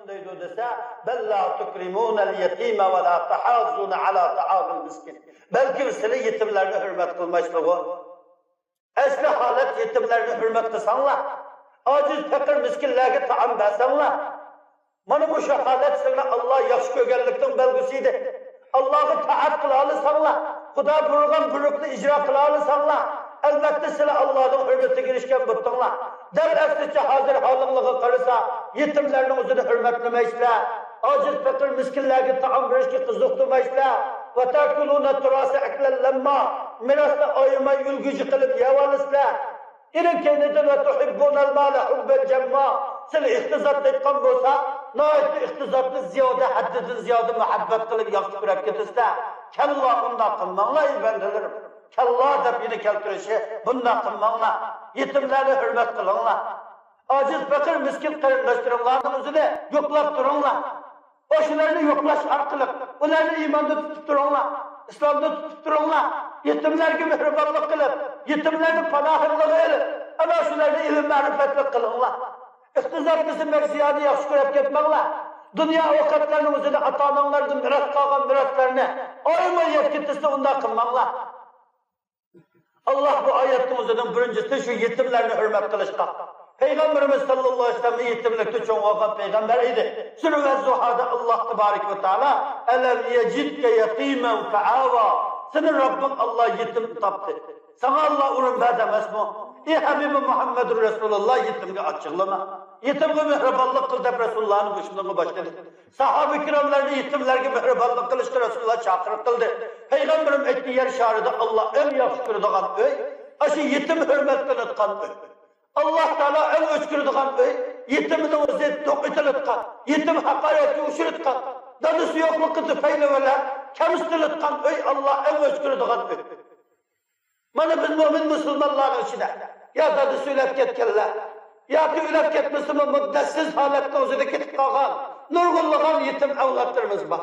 deydi dese bella tukrimunel yetime ve la tahazzun ala ta'amil miskin. Belki sizler yetimlerine hürmet kılmışlığı. Esli halet yetimlerine hürmet kılsanlar. Aciz fakir miskinlerge taam versenler. Mana bu şu halet sizler Allah yaxşı kögellikten belgisiydi. Allah'ı taat kılalısanlar. Xuda buyurgan buyrukni icra kılalısanlar. Elbette sizler Allah'ın hürmeti girişken buttunlar. Del aksice hazır halınlığı karısa yetimlerinin uzunu hürmetlemeysizler. Aciz fakir miskinlerge taam verişki kızıktırmeysizler. Ve terkulûne turâse eklen lemma. Mirasla ayıma yülgücü kılıp yavalıslar. İnin kendiden ve tuhibbûnel mâle hubbel cemmâ. Seni ihtizat etken bolsa, nâhayet ihtizatlı ziyade, haddidin ziyade muhabbet kılıp yaxşı kurab ketisizler. Kella bunda kılmanla ibendelerim. Kella da beni keltirişi bunda kılmanla. Yetimlerine hürmet kılınlar. Aciz fakir miskin kırınlaştırınlarının üzerine yoklap durunlar. Oşularını yoklaş arkalık. Onları imanda tutup durunlar. İslam'da tutup durunlar. Yetimlerine mihribanlık kılıp, yetimlerine panahırlığı edip, ama şularını ilim marifetlik kılınlar. İhtizatlısı meksiyani yaxşı kurab ketmekler. Dünya avukatlarının üzerine ata-ananlarının miras kalgan miraslarını ayma yetkitisi onda kılmaklar. Allah bu ayetimizin birincisi şu yetimlerine hürmet kılışta. Peygamberimiz sallallahu aleyhi ve sellem yetimlikte çoğun olan peygamber idi. Sürü ve Zuha'da Allah tebarek ve teala elem yecidke yetimen fe'ava. Senin Rabbin Allah yetim taptı. Sana Allah urun vermez mi? Ey Habib-i Muhammedur Resulullah yetimge açıklama. Yetimge mihribanlık kıl deb Resulullah'ın kuşluğunu başladı. Sahabe-i kiramlarını yetimlerge mihribanlık kılıştı Resulullah çakırıp kıldı. Peygamberim ettiği yer şarıda Allah en yaxşı kırdıgan öy. Aşı yetim hürmetlen etkan öy. Allah Teala en öçkürdıgan öy. Yetimini özet dokutul etkan. Yetim hakareti uşur etkan. Dadısı yokluğu tüfeyleveler. Kemstil etkan öy Allah en öçkürdıgan öy. Mana biz mümin Müslümanların içinde ya dadısı ülep ketkenler, ya ki ülep ketmesi mi müddessiz halette özüde ketip kalkan, nurgulluğun yetim evlatlarımız var.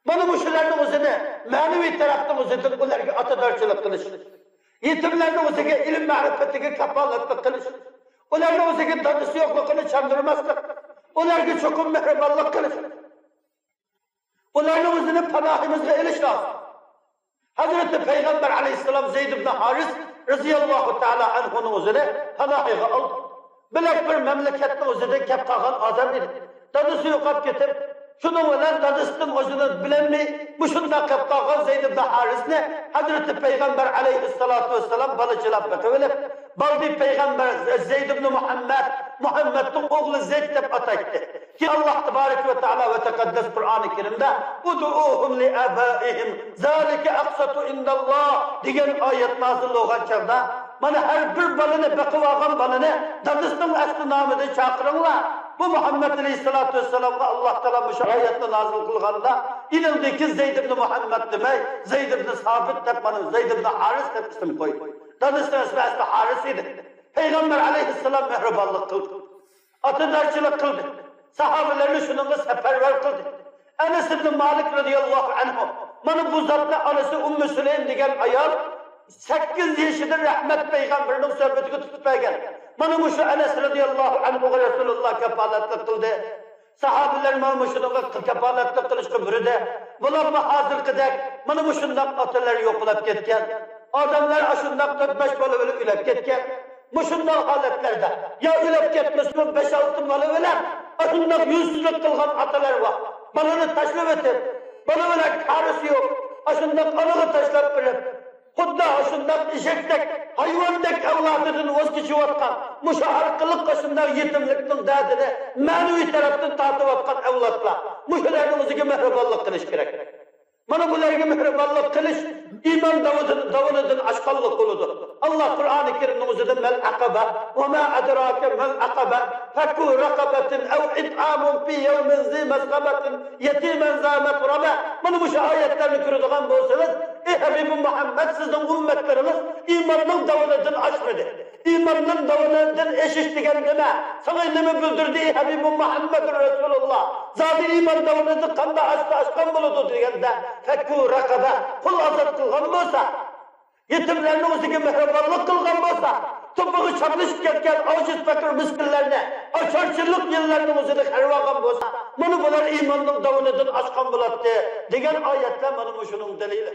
Mana bu şeylerin özüde, manevi taraftan özüde onlarga atadarçılık kılış. Yetimlerin özüde ilim marifetine kapalatlık kılış. Onların özüde dadısı yokluğunu çandırmazlık. Onlarga çokum mehribanlık kılış. Onların özüne panahımızla eliş lazım. Hazreti Peygamber aleyhisselam Zeyd ibn Haris radıyallahu teala anh'un üzerine panahıga aldı. Bilek bir memleketin üzerinde kep kalkan adam idi. Dadısı yokap getip, şunun bilen dadısının özünü bilen mi? Bu şunda kep kalkan Zeyd ibn Haris'ne Hazreti Peygamber aleyhissalatu vesselam balıcılap bakıverip, baldi Peygamber Zeyd ibn Muhammed'in oğlu Zeyd dep ataktı. Ki Allah tebarek ve teala ve tekaddes Kur'an-ı Kerim'de "Udu'uhum li abaihim zalike aqsatu indallah" diyen ayet nazil olan çağda mana her bir balını bakıvagan balını dadısının aslı namıda çakırınlar. Bu Muhammed Aleyhisselatü Vesselam'a Allah Teala bu ayetini nazil kılganda inildeki Zeyd ibn Muhammed demek, Zeyd ibn Sabit tepmanın, Zeyd ibn Haris tep isim koy. Dadısının ismi aslı Haris idi. Peygamber Aleyhisselam mehribanlık kıldı. Atıdarçılık kıldı. Sahabelerini şununla seferber kıldı. Enes ibn Malik radıyallahu anhu. Mana bu zatla anası Ümmü Süleym diyen ayol 8 yaşıdır rahmet peygamberinin sohbetini tutup geldi. Mana bu şu Enes radıyallahu anhu Resulullah kefaletlik kıldı. Sahabeler mana şununla kefaletlik kılışkı bürüde. Bular mı hazır kıdak? Mana bu şundan ataları yokulap ketken. Adamlar aşındak 4-5 balı ölüp ülep ketken. Bu şundan haletlerde. Ya ülep ketmesi 5-6 balı ölep. Aşındak yüzsüzlük kılgan atalar var. Balını taşlıp etip. Balı ölep karısı yok. Aşındak anığı taşlap verip. Hudda aşındak işektek, hayvandek evladının vazgeçivatkan, muşaharkılık aşındak yetimlikten derdine, manevi taraftan tartıvatkan evlatlar. Muşaharkının özüge mehribanlık kılış gerek. Mana bularga mehribanlık kılış, iman davınıdın aşkallık oludur. Allah Kur'an-ı Kerim'in özüde mel akabe, ve ma adrake mel akabe, fakku rakabetin ev it'amun fi yevmin zi mesgabetin yetimen za metrabe. Mana bu şu ayetlerini kırıdığan bolsanız, ey Habibim Muhammed sizin ümmetleriniz imanın davınıdın aşmadı. İmanın davınıdın eşiştigen deme. Sana nemi bildirdi ey Habibim Muhammed Resulullah. Zaten iman davınıdın kanda aşkan buludu degende. Fekku rakabe, kul azat kılgan bolsa, yetimlarning o'ziga mehribonlik qilgan bo'lsa, to'pig'i chaplashib ketgan ojiz fakir miskinlarni ocharchilik yillarning o'zida qarab olgan bo'lsa, mana bular iymonning davonidan oshgan bo'ladi degan oyatlar mana shuning dalili.